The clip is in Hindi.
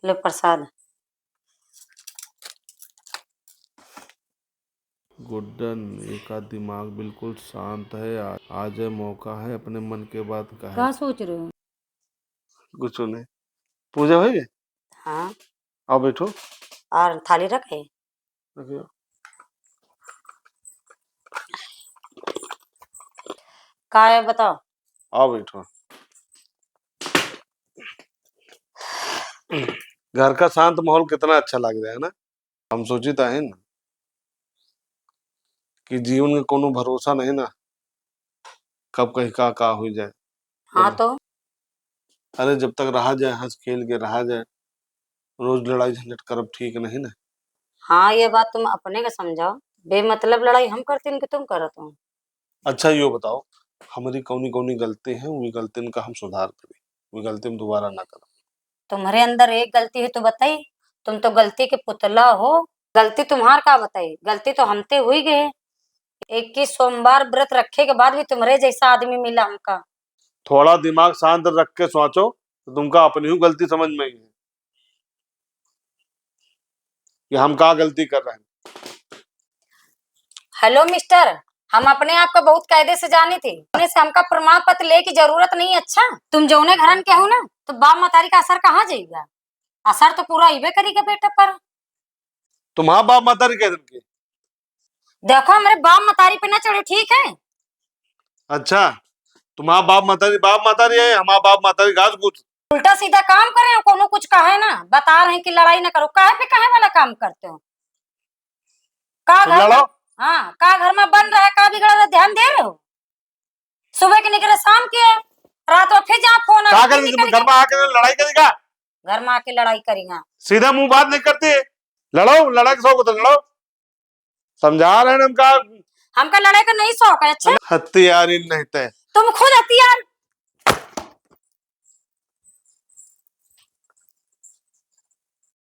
ले प्रसाद। गुड्डन, इसका दिमाग बिल्कुल शांत है। आज मौका है अपने मन के बात कहे। क्या सोच रहे हो? कुछ नहीं। पूजा हुई है? हाँ। आओ बैठो। और थाली रखे? रखियो। क्या है बताओ। आओ बैठो। घर का शांत माहौल कितना अच्छा लग रहा है ना। हम सोची था है ना कि जीवन में कोनो भरोसा नहीं ना, कब कहीं का हो जाए। हाँ तो अरे जब तक रहा जाए हंस खेल के रहा जाए, रोज लड़ाई झंझट करब ठीक नहीं ना। हाँ, ये बात तुम अपने का समझाओ। बेमतलब लड़ाई हम करते कि तुम करत हो? अच्छा यो बताओ, हमारी कौनी कौनी गलती है, वही गलती का हम सुधार करें, वही गलती हम दोबारा ना करें। तुम्हारे अंदर एक गलती है तो बताई। तुम तो गलती के पुतला हो। गलती तुम्हार का बताई, गलती तो हमते हुई गए। 21 सोमवार व्रत रखे के बाद भी तुम्हारे जैसा आदमी मिला हमका। थोड़ा दिमाग शांत रख के सोचो तो तुमका अपनी ही गलती समझ में आई है कि हम क्या गलती कर रहे हैं। हेलो मिस्टर, हम अपने आप को बहुत कायदे से जानी थी। अपने से हमका प्रमाण पत्र ले की जरूरत नहीं। अच्छा, तुम जौने घरन के हो ना, तो बाप मतारी का असर कहाँ जाएगा? असर तो पूरा इबे करेगा बेटा पर। तुम्हारा बाप माता कह के। देखो हमारे बाप मतारी पे ना चढ़े, ठीक है? अच्छा, तुम्हारा बाप माता है, हमारा बाप माता घास घूस। उल्टा सीधा काम करे, कोनो कुछ कहे ना। बता रहे हैं कि लड़ाई ना करो, काहे पे काहे वाला काम करते हो? का तो घर में, लड़ो। हाँ, का घर में बन रहा है, का बिगड़ रहा है, ध्यान दे रहे हो? सुबह के निकले शाम के, रात में फिर जहाँ फोन क्या आ करेंगे घर में आके लड़ाई करेगा? घर में आके लड़ाई करेंगे। सीधा मुंह बात नहीं करते। लड़ो, लड़ा के शौक तो लड़ो। समझा रहे हैं हमका। हमका लड़ाई का नहीं शौक है। अच्छा, हत्यारी नहीं थे। तुम खुद